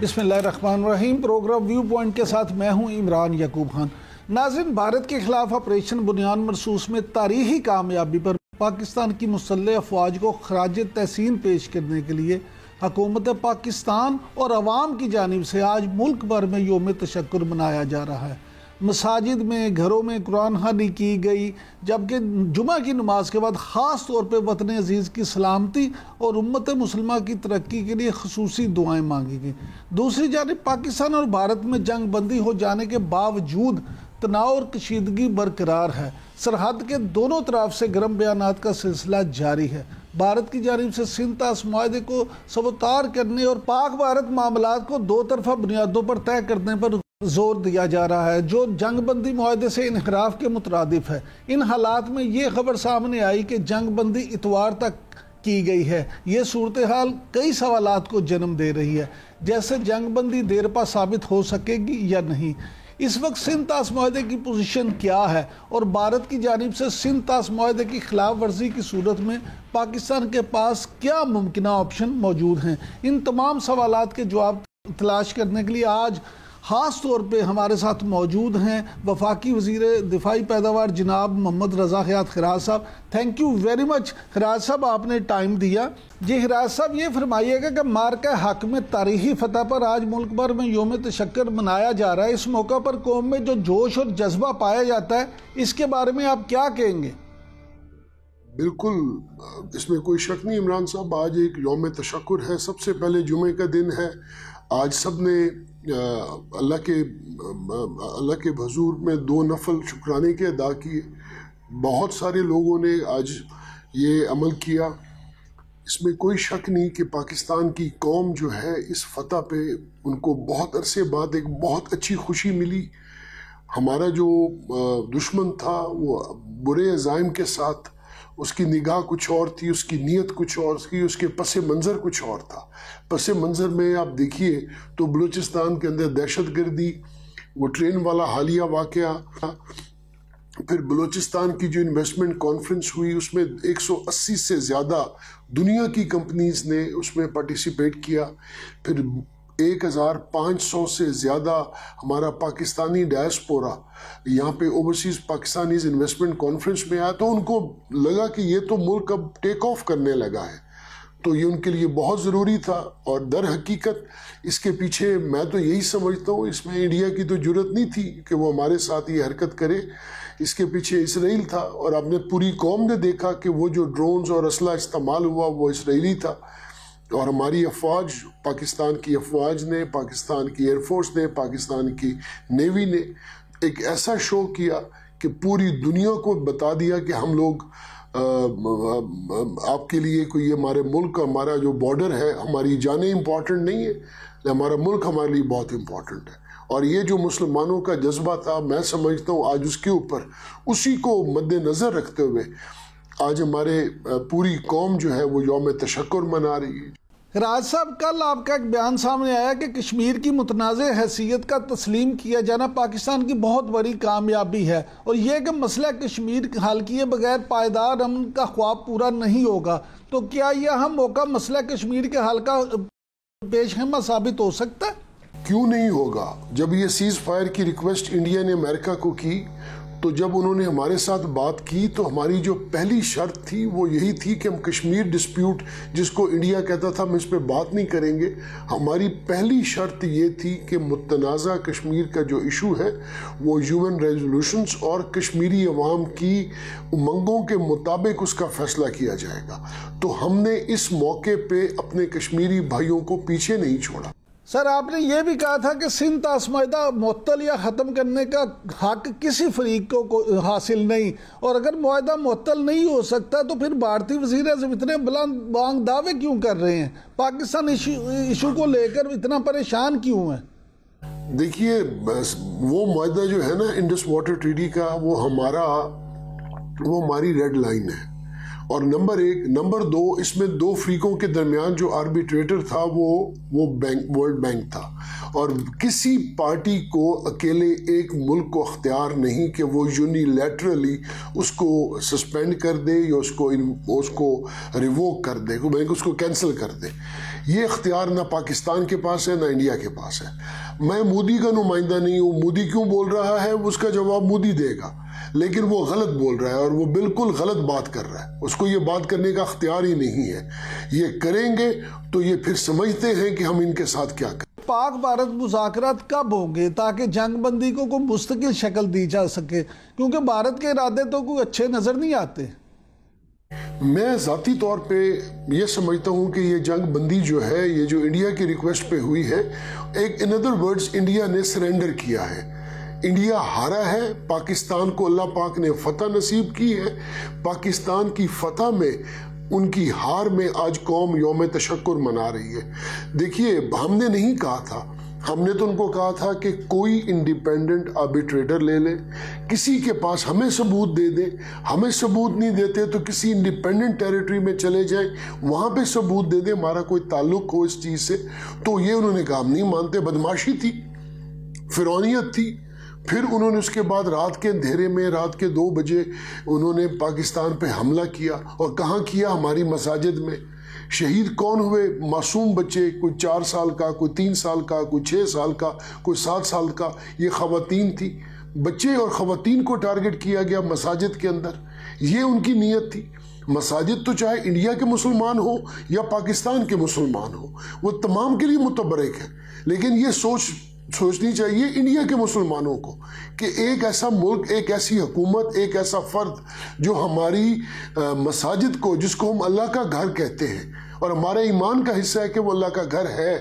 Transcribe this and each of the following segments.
बिस्मिल्लाहिर्रहमानिर्रहीम। Programme view point के साथ मैं हूं इमरान यकूब खान। नाज़रीन, भारत के खिलाफ ऑपरेशन बुनियाद मरसूस में तारीखी कामयाबी पर पाकिस्तान की मुसल्लह अफवाज को खराज तहसीन पेश करने के लिए हुकूमत पाकिस्तान और अवाम की जानिब से आज मुल्क भर में योम तशक्कुर मनाया जा रहा है। मसाजिद में, घरों में कुरान खानी की गई, जबकि जुमा की नमाज के बाद ख़ास तौर पर वतन अजीज़ की सलामती और उम्मत मुसलमान की तरक्की के लिए खसूसी दुआएं मांगी गई। दूसरी जानिब पाकिस्तान और भारत में जंग बंदी हो जाने के बावजूद तनाव और कशीदगी बरकरार है। सरहद के दोनों तरफ से गर्म बयानात का सिलसिला जारी है। भारत की जानिब से सिंध तास मुआहदे को सबूतार करने और पाक भारत मामलात को दो तरफा बुनियादों पर तय करने पर जोर दिया जा रहा है, जो जंग बंदी मुआहदे से इनहराफ के मुतरादिफ है। इन हालात में ये खबर सामने आई कि जंग बंदी इतवार तक की गई है। ये सूरत हाल कई सवालात को जन्म दे रही है, जैसे जंग बंदी देर पा साबित हो सकेगी या नहीं। इस वक्त सिंध तास मुआहदे की पोजीशन क्या है और भारत की जानिब से सिंध तास मुआहदे की खिलाफ वर्जी की सूरत में पाकिस्तान के पास क्या मुमकिन ऑप्शन मौजूद हैं। इन तमाम सवालात के जवाब तलाश करने के लिए आज ख़ास तौर पे हमारे साथ मौजूद हैं वफाकी वज़ीर दिफाई पैदावार जनाब मोहम्मद रज़ा हयात खिराज साहब। थैंक यू वेरी मच खिराज साहब, आपने टाइम दिया। जी खिराज साहब, ये फरमाइएगा कि मार्का हक में तारीखी फतह पर आज मुल्क भर में योम तशक्कुर मनाया जा रहा है। इस मौका पर कौम में जो जोश और जज्बा पाया जाता है, इसके बारे में आप क्या कहेंगे? बिल्कुल, इसमें कोई शक नहीं इमरान साहब, आज एक योम तशक्कुर है। सबसे पहले जुमे का दिन है। आज सब ने अल्लाह के हुजूर में दो नफल शुक्राने के अदा किए। बहुत सारे लोगों ने आज ये अमल किया। इसमें कोई शक नहीं कि पाकिस्तान की कौम जो है इस फतह पे उनको बहुत अरसे बाद एक बहुत अच्छी खुशी मिली। हमारा जो दुश्मन था वो बुरे अज़ाइम के साथ, उसकी निगाह कुछ और थी, उसकी नीयत कुछ और थी, उसके पस मंज़र कुछ और था। पस मंज़र में आप देखिए तो बलूचिस्तान के अंदर दहशत गर्दी, वो ट्रेन वाला हालिया वाक़या, फिर बलूचिस्तान की जो इन्वेस्टमेंट कॉन्फ्रेंस हुई उसमें 180 से ज़्यादा दुनिया की कंपनीज़ ने उसमें पार्टिसिपेट किया। फिर 1500 से ज़्यादा हमारा पाकिस्तानी डायस्पोरा यहाँ पे ओवरसीज़ पाकिस्तानीज़ इन्वेस्टमेंट कॉन्फ्रेंस में आया, तो उनको लगा कि ये तो मुल्क अब टेक ऑफ करने लगा है, तो ये उनके लिए बहुत ज़रूरी था। और दर हकीकत इसके पीछे मैं तो यही समझता हूँ, इसमें इंडिया की तो ज़रूरत नहीं थी कि वो हमारे साथ ये हरकत करे। इसके पीछे इसराइल था और आपने पूरी कौम ने देखा कि वो जो ड्रोन्स और असला इस्तेमाल हुआ वो इसराइली था। और हमारी अफवाज, पाकिस्तान की अफवाज ने, पाकिस्तान की एयरफोर्स ने, पाकिस्तान की नेवी ने एक ऐसा शो किया कि पूरी दुनिया को बता दिया कि हम लोग आपके लिए कोई, ये हमारे मुल्क, हमारा जो बॉर्डर है, हमारी जानें इम्पॉर्टेंट नहीं है, हमारा मुल्क हमारे लिए बहुत इम्पॉर्टेंट है। और ये जो मुसलमानों का जज्बा था, मैं समझता हूँ आज उसके ऊपर, उसी को मद्देनज़र रखते हुए आज हमारे पूरी कौम जो है वो योम तशक्कुर मना रही है। राज साहब, कल आपका एक बयान सामने आया कि कश्मीर की मुतनाज़ हैसियत का तस्लीम किया जाना पाकिस्तान की बहुत बड़ी कामयाबी है, और यह कि मसला कश्मीर हल किए बगैर पायदार अमन का ख्वाब पूरा नहीं होगा। तो क्या यह अहम मौका मसला कश्मीर के हल का पेशखदमत साबित हो सकता है? क्यों नहीं होगा। जब ये सीज़ फायर की रिक्वेस्ट इंडिया ने अमेरिका को की, तो जब उन्होंने हमारे साथ बात की तो हमारी जो पहली शर्त थी वो यही थी कि हम कश्मीर डिस्प्यूट, जिसको इंडिया कहता था हम इस पर बात नहीं करेंगे, हमारी पहली शर्त ये थी कि मुतनाज़ा कश्मीर का जो इशू है वो यूएन रेजोल्यूशंस और कश्मीरी अवाम की उमंगों के मुताबिक उसका फैसला किया जाएगा। तो हमने इस मौके पे अपने कश्मीरी भाइयों को पीछे नहीं छोड़ा। सर, आपने ये भी कहा था कि सिंध तास मुआहदा मुअत्तल या ख़त्म करने का हक किसी फरीक को हासिल नहीं, और अगर मुआहदा मुअत्तल नहीं हो सकता तो फिर भारतीय वज़ीर आज़म इतने बुलंद बांग दावे क्यों कर रहे हैं? पाकिस्तान इशू को लेकर इतना परेशान क्यों है? देखिए, वो मुआहदा जो है ना इंडस वाटर ट्रीटी का, वो हमारी रेड लाइन है। और नंबर 1, नंबर 2, इसमें दो फ्रीकों के दरमियान जो आर्बिट्रेटर था वो वर्ल्ड बैंक था, और किसी पार्टी को अकेले एक मुल्क को अख्तियार नहीं कि वो यूनिलैटरली उसको सस्पेंड कर दे या उसको रिवोक कर दे, बैंक उसको कैंसिल कर दे। ये इख्तियार ना पाकिस्तान के पास है ना इंडिया के पास है। मैं मोदी का नुमाइंदा नहीं हूँ, मोदी क्यों बोल रहा है उसका जवाब मोदी देगा, लेकिन वो गलत बोल रहा है और वो बिल्कुल गलत बात कर रहा है। उसको ये बात करने का इख्तियार ही नहीं है। ये करेंगे तो ये फिर समझते हैं कि हम इनके साथ क्या करें। पाक भारत मुज़ाकरात कब होंगे ताकि जंग बंदी को कोई मुस्तकिल शक्ल दी जा सके, क्योंकि भारत के इरादे तो कोई अच्छे नजर नहीं आते। मैं ज़ाती तौर पे ये समझता हूँ कि ये जंग बंदी जो है, ये जो इंडिया की रिक्वेस्ट पे हुई है, एक इन अदर वर्ड्स इंडिया ने सरेंडर किया है। इंडिया हारा है, पाकिस्तान को अल्लाह पाक ने फतह नसीब की है। पाकिस्तान की फतह में, उनकी हार में आज कौम यौम तशक्कुर मना रही है। देखिए, हमने नहीं कहा था, हमने तो उनको कहा था कि कोई इंडिपेंडेंट आर्बिट्रेटर ले ले, किसी के पास हमें सबूत दे दे। हमें सबूत नहीं देते तो किसी इंडिपेंडेंट टेरिटरी में चले जाएं, वहाँ पे सबूत दे दे, हमारा कोई ताल्लुक हो इस चीज़ से। तो ये उन्होंने कहा हम नहीं मानते। बदमाशी थी, फिरौनियत थी। फिर उन्होंने उसके बाद रात के अंधेरे में, रात के 2 बजे उन्होंने पाकिस्तान पे हमला किया। और कहाँ किया? हमारी मसाजिद में। शहीद कौन हुए? मासूम बच्चे, कोई 4 साल का, कोई 3 साल का, कोई 6 साल का, कोई 7 साल का। ये खवातीन थी। बच्चे और खवातीन को टारगेट किया गया मसाजिद के अंदर। ये उनकी नीयत थी। मसाजिद तो चाहे इंडिया के मुसलमान हो या पाकिस्तान के मुसलमान हो, वो तमाम के लिए मुतबरक है। लेकिन ये सोचनी चाहिए इंडिया के मुसलमानों को कि एक ऐसा मुल्क, एक ऐसी हुकूमत, एक ऐसा फर्द जो हमारी मसाजिद को, जिसको हम अल्लाह का घर कहते हैं और हमारे ईमान का हिस्सा है कि वो अल्लाह का घर है,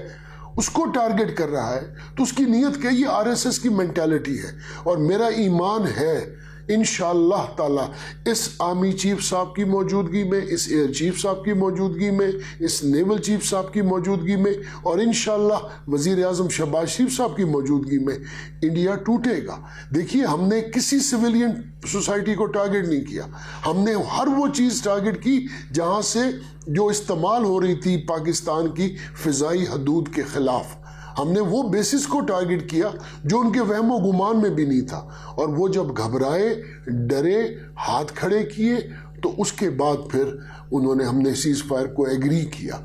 उसको टारगेट कर रहा है। तो उसकी नीयत क्या? ये आरएसएस की मेंटालिटी है। और मेरा ईमान है इंशाअल्लाह ताला इस आर्मी चीफ साहब की मौजूदगी में, इस एयर चीफ साहब की मौजूदगी में, इस नेवल चीफ साहब की मौजूदगी में और इंशाअल्लाह वजीर आजम शहबाज शरीफ साहब की मौजूदगी में इंडिया टूटेगा। देखिए, हमने किसी सिविलियन सोसाइटी को टारगेट नहीं किया। हमने हर वो चीज़ टारगेट की जहाँ से जो इस्तेमाल हो रही थी पाकिस्तान की फ़िज़ाई हदूद के ख़िलाफ़। हमने वो बेसिस को टारगेट किया जो उनके वहमो गुमान में भी नहीं था। और वो जब घबराए, डरे, हाथ खड़े किए, तो उसके बाद फिर उन्होंने, हमने सीज फायर को एग्री किया।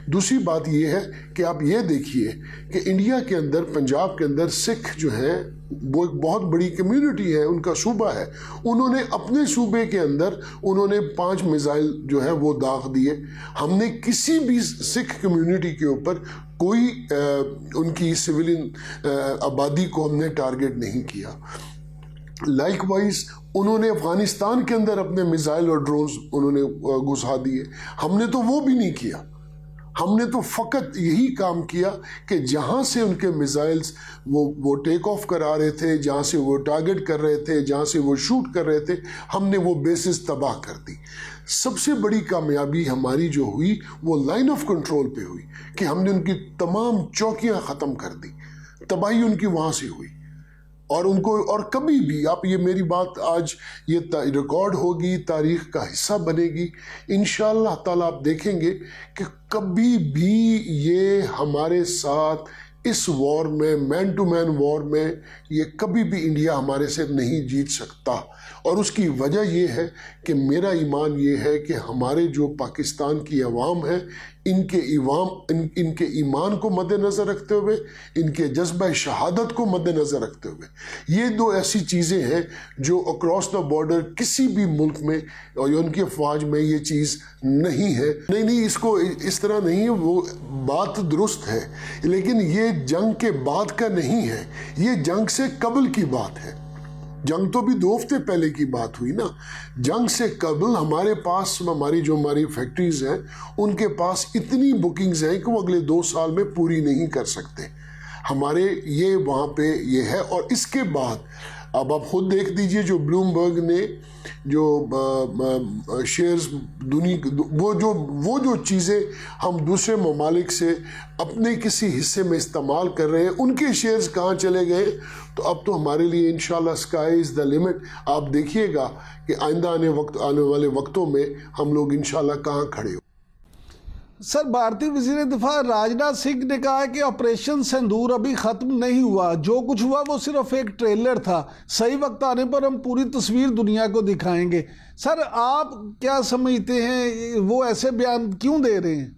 दूसरी बात यह है कि आप ये देखिए कि इंडिया के अंदर, पंजाब के अंदर सिख जो हैं वो एक बहुत बड़ी कम्युनिटी है, उनका सूबा है। उन्होंने अपने सूबे के अंदर उन्होंने 5 मिसाइल जो है वो दाग दिए। हमने किसी भी सिख कम्युनिटी के ऊपर कोई उनकी सिविलियन आबादी को हमने टारगेट नहीं किया। लाइकवाइज उन्होंने अफगानिस्तान के अंदर अपने मिसाइल और ड्रोन्स उन्होंने घुसा दिए। हमने तो वो भी नहीं किया। हमने तो फ़कत यही काम किया कि जहाँ से उनके मिसाइल्स वो टेक ऑफ करा रहे थे, जहाँ से वो टारगेट कर रहे थे, जहाँ से वो शूट कर रहे थे, हमने वो बेसिस तबाह कर दी। सबसे बड़ी कामयाबी हमारी जो हुई वो लाइन ऑफ कंट्रोल पे हुई कि हमने उनकी तमाम चौकियाँ ख़त्म कर दी। तबाही उनकी वहाँ से हुई। और उनको, और कभी भी, आप ये मेरी बात आज ये रिकॉर्ड होगी, तारीख का हिस्सा बनेगी इंशाअल्लाह ताला। आप देखेंगे कि कभी भी ये हमारे साथ इस वॉर में, मैन टू मैन वॉर में, ये कभी भी इंडिया हमारे से नहीं जीत सकता। और उसकी वजह ये है कि मेरा ईमान ये है कि हमारे जो पाकिस्तान की अवाम है, इनके ईमान को मद्देनज़र रखते हुए, इनके जज्बा शहादत को मद्देनज़र रखते हुए, ये 2 ऐसी चीज़ें हैं जो अक्रॉस द बॉर्डर किसी भी मुल्क में और उनकी अफवाज में ये चीज़ नहीं है। नहीं, इसको इस तरह नहीं है, वो बात दुरुस्त है, लेकिन ये जंग के बाद का नहीं है, ये जंग से कबल की बात है। जंग तो भी 2 हफ्ते पहले की बात हुई ना। जंग से कबल हमारे पास, हमारी फैक्ट्रीज हैं, उनके पास इतनी बुकिंग्स हैं कि वो अगले 2 साल में पूरी नहीं कर सकते। हमारे ये वहाँ पे ये है। और इसके बाद अब आप खुद देख दीजिए, जो ब्लूमबर्ग ने जो शेयर्स वो जो चीज़ें हम दूसरे ममालिक से अपने किसी हिस्से में इस्तेमाल कर रहे हैं, उनके शेयर्स कहाँ चले गए। तो अब तो हमारे लिए इंशाल्लाह स्काई इज़ द लिमिट। आप देखिएगा कि आइंदा आने वाले वक्तों में हम लोग इंशाल्लाह कहाँ खड़े हो। सर, भारतीय वज़ीर दिफा राजनाथ सिंह ने कहा है कि ऑपरेशन सिंदूर अभी ख़त्म नहीं हुआ, जो कुछ हुआ वो सिर्फ एक ट्रेलर था, सही वक्त आने पर हम पूरी तस्वीर दुनिया को दिखाएंगे। सर, आप क्या समझते हैं, वो ऐसे बयान क्यों दे रहे हैं?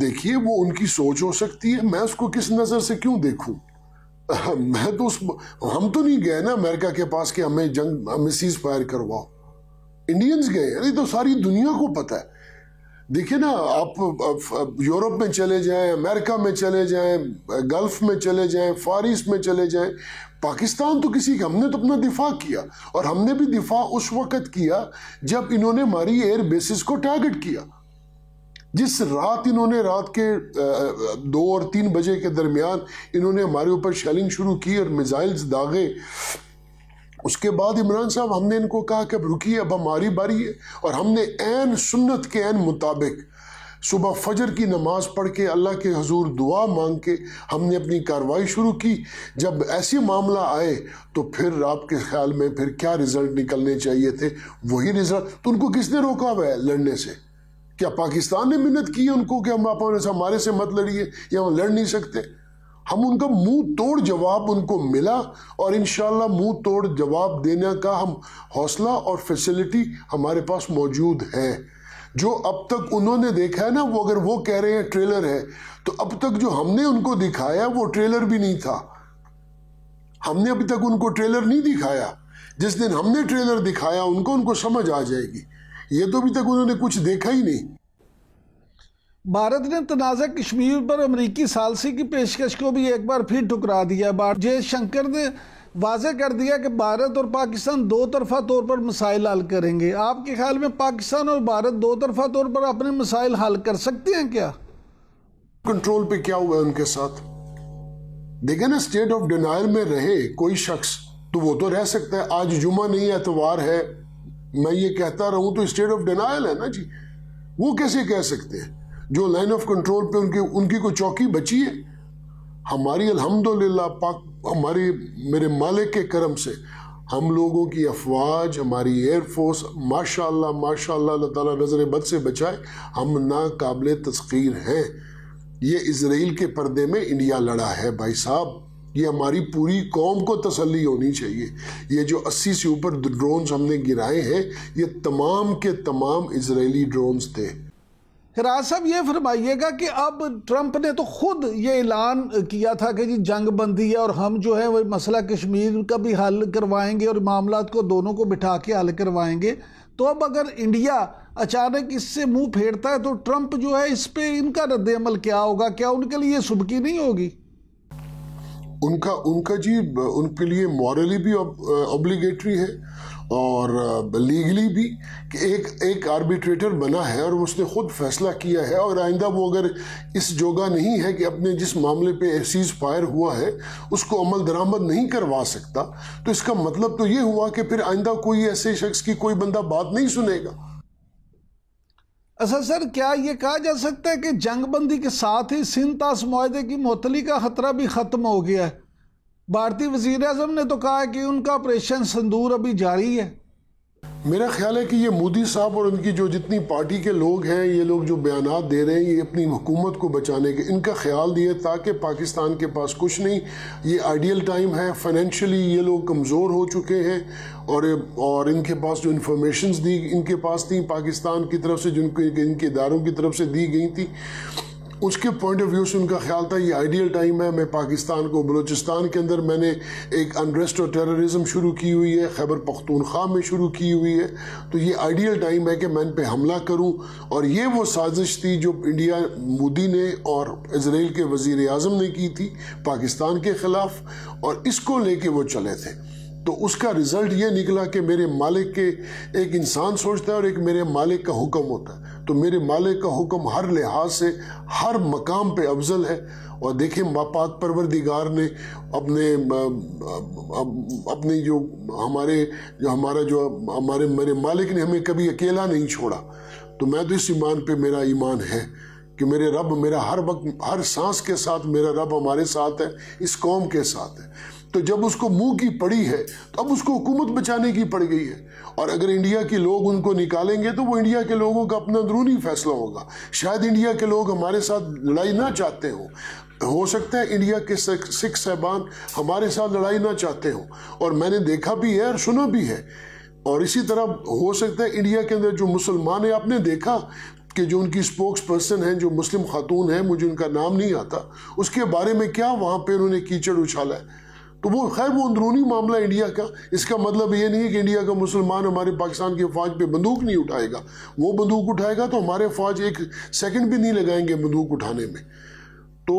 देखिए वो उनकी सोच हो सकती है, मैं उसको किस नज़र से क्यों देखूं? मैं तो हम तो नहीं गए ना अमेरिका के पास कि हमें सीज फायर करवाओ। इंडियंस गए, ये तो सारी दुनिया को पता है। देखिए ना, आप यूरोप में चले जाएं, अमेरिका में चले जाएं, गल्फ में चले जाएं, फार ईस्ट में चले जाएं, पाकिस्तान तो किसी का, हमने तो अपना दिफा किया, और हमने भी दिफा उस वक्त किया जब इन्होंने हमारी एयर बेसिस को टारगेट किया। जिस रात इन्होंने रात के 2 और 3 बजे के दरमियान इन्होंने हमारे ऊपर शेलिंग शुरू की और मिसाइल्स दागे, उसके बाद इमरान साहब हमने इनको कहा कि अब रुकिए, अब हमारी बारी है, और हमने ऐन सुन्नत के ऐन मुताबिक सुबह फजर की नमाज पढ़ के अल्लाह के हुजूर दुआ मांग के हमने अपनी कार्रवाई शुरू की। जब ऐसे मामला आए तो फिर आपके ख्याल में फिर क्या रिजल्ट निकलने चाहिए थे, वही रिजल्ट। तो उनको किसने रोका हुआ है लड़ने से? क्या पाकिस्तान ने मिन्नत की है उनको कि हम हमारे से मत लड़िए या हम लड़ नहीं सकते? हम उनका मुंह तोड़ जवाब उनको मिला, और इंशाल्लाह मुंह तोड़ जवाब देने का हम हौसला और फैसिलिटी हमारे पास मौजूद है। जो अब तक उन्होंने देखा है ना, वो अगर वो कह रहे हैं ट्रेलर है, तो अब तक जो हमने उनको दिखाया वो ट्रेलर भी नहीं था। हमने अभी तक उनको ट्रेलर नहीं दिखाया। जिस दिन हमने ट्रेलर दिखाया उनको समझ आ जाएगी। ये तो अभी तक उन्होंने कुछ देखा ही नहीं। भारत ने तनाज़ा कश्मीर पर अमरीकी सालसी की पेशकश को भी एक बार फिर ठुकरा दिया। जयशंकर ने वाज़ेह कर दिया कि भारत और पाकिस्तान दो तरफा तौर पर मसाइल हल करेंगे। आपके ख्याल में पाकिस्तान और भारत दो तरफा तौर पर अपने मसाइल हल कर सकते हैं क्या? कंट्रोल पे क्या हुआ है उनके साथ? देखे ना, स्टेट ऑफ डिनायल में रहे कोई शख्स तो वो तो रह सकता है। आज जुमा नहीं है, एतवार है, मैं ये कहता रहूं तो स्टेट ऑफ डिनायल है ना जी। वो कैसे कह सकते हैं? जो लाइन ऑफ कंट्रोल पे उनकी कोई चौकी बची है? हमारी अल्हम्दुलिल्लाह हमारी मेरे मालिक के करम से हम लोगों की अफवाज, हमारी एयरफोर्स माशाअल्लाह माशाअल्लाह, अल्लाह ताला नजर बद से बचाए, हम नाकाबिले तस्खीर हैं। ये इजराइल के पर्दे में इंडिया लड़ा है भाई साहब। ये हमारी पूरी कौम को तसल्ली होनी चाहिए। ये जो 80 से ऊपर ड्रोन्स हमने गिराए हैं, ये तमाम के तमाम इजरायली ड्रोन्स थे। हिराज साहब, ये फरमाइएगा कि अब ट्रंप ने तो खुद ये ऐलान किया था कि जी जंग बंदी है और हम जो है वो मसला कश्मीर का भी हल करवाएंगे और मामलात को दोनों को बिठा के हल करवाएंगे। तो अब अगर इंडिया अचानक इससे मुंह फेरता है तो ट्रंप जो है इस पे इनका रद्द-ए-अमल क्या होगा? क्या उनके लिए सुबकी नहीं होगी? उनका जी उनके लिए मॉरली भी ऑब्लिगेटरी है और लीगली भी कि एक आर्बिट्रेटर बना है और उसने खुद फैसला किया है। और आइंदा वो अगर इस जोगा नहीं है कि अपने जिस मामले पे सीज फायर हुआ है उसको अमल दरामद नहीं करवा सकता, तो इसका मतलब तो ये हुआ कि फिर आइंदा कोई ऐसे शख्स की कोई बंदा बात नहीं सुनेगा। अच्छा सर, क्या ये कहा जा सकता है कि जंगबंदी के साथ ही सिंध ताश मुआहदे की मुअत्तली का खतरा भी खत्म हो गया है? भारतीय वजीर आज़म ने तो कहा है कि उनका ऑपरेशन सिंदूर अभी जारी है। मेरा ख्याल है कि ये मोदी साहब और उनकी जो जितनी पार्टी के लोग हैं, ये लोग जो बयानात दे रहे हैं, ये अपनी हुकूमत को बचाने के इनका ख्याल दिए ताकि पाकिस्तान के पास कुछ नहीं, ये आइडियल टाइम है। फाइनेंशियली ये लोग कमज़ोर हो चुके हैं और इनके पास जो इन्फॉर्मेशंस दी इनके पास थी पाकिस्तान की तरफ से, जिनको इनके इदारों की तरफ से दी गई थी, उसके पॉइंट ऑफ व्यू से उनका ख्याल था ये आइडियल टाइम है। मैं पाकिस्तान को, बलूचिस्तान के अंदर मैंने एक अनरेस्ट और टेररिज्म शुरू की हुई है, खैबर पख्तूनख्वा में शुरू की हुई है, तो ये आइडियल टाइम है कि मैं इन पे हमला करूं। और ये वो साजिश थी जो इंडिया, मोदी ने और इजराइल के वजीर आज़म ने की थी पाकिस्तान के ख़िलाफ़, और इसको लेके वो चले थे। तो उसका रिजल्ट ये निकला कि मेरे मालिक के, एक इंसान सोचता है और एक मेरे मालिक का हुक्म होता है, तो मेरे मालिक का हुक्म हर लिहाज से हर मकाम पे अफजल है। और देखें पाक परवरदिगार ने अपने जो मेरे मालिक ने हमें कभी अकेला नहीं छोड़ा। तो मैं तो इस ईमान पे मेरा ईमान है कि मेरे रब मेरा हर वक्त हर सांस के साथ मेरा रब हमारे साथ है, इस कौम के साथ है। तो जब उसको मुंह की पड़ी है तो अब उसको हुकूमत बचाने की पड़ गई है। और अगर इंडिया के लोग उनको निकालेंगे तो वो इंडिया के लोगों का अपना अंदरूनी फैसला होगा। शायद इंडिया के लोग हमारे साथ लड़ाई ना चाहते हो सकता है इंडिया के सिख साहबान हमारे साथ लड़ाई ना चाहते हो, और मैंने देखा भी है और सुना भी है। और इसी तरह हो सकता है इंडिया के अंदर जो मुसलमान है, आपने देखा कि जो उनकी स्पोक्स पर्सन है, जो मुस्लिम खातून है, मुझे उनका नाम नहीं आता, उसके बारे में क्या वहाँ पे उन्होंने कीचड़ उछाला है। तो वो खैर वो अंदरूनी मामला इंडिया का, इसका मतलब ये नहीं है कि इंडिया का मुसलमान हमारे पाकिस्तान की फ़ौज पे बंदूक नहीं उठाएगा। वो बंदूक उठाएगा तो हमारे फ़ौज एक सेकंड भी नहीं लगाएंगे बंदूक उठाने में। तो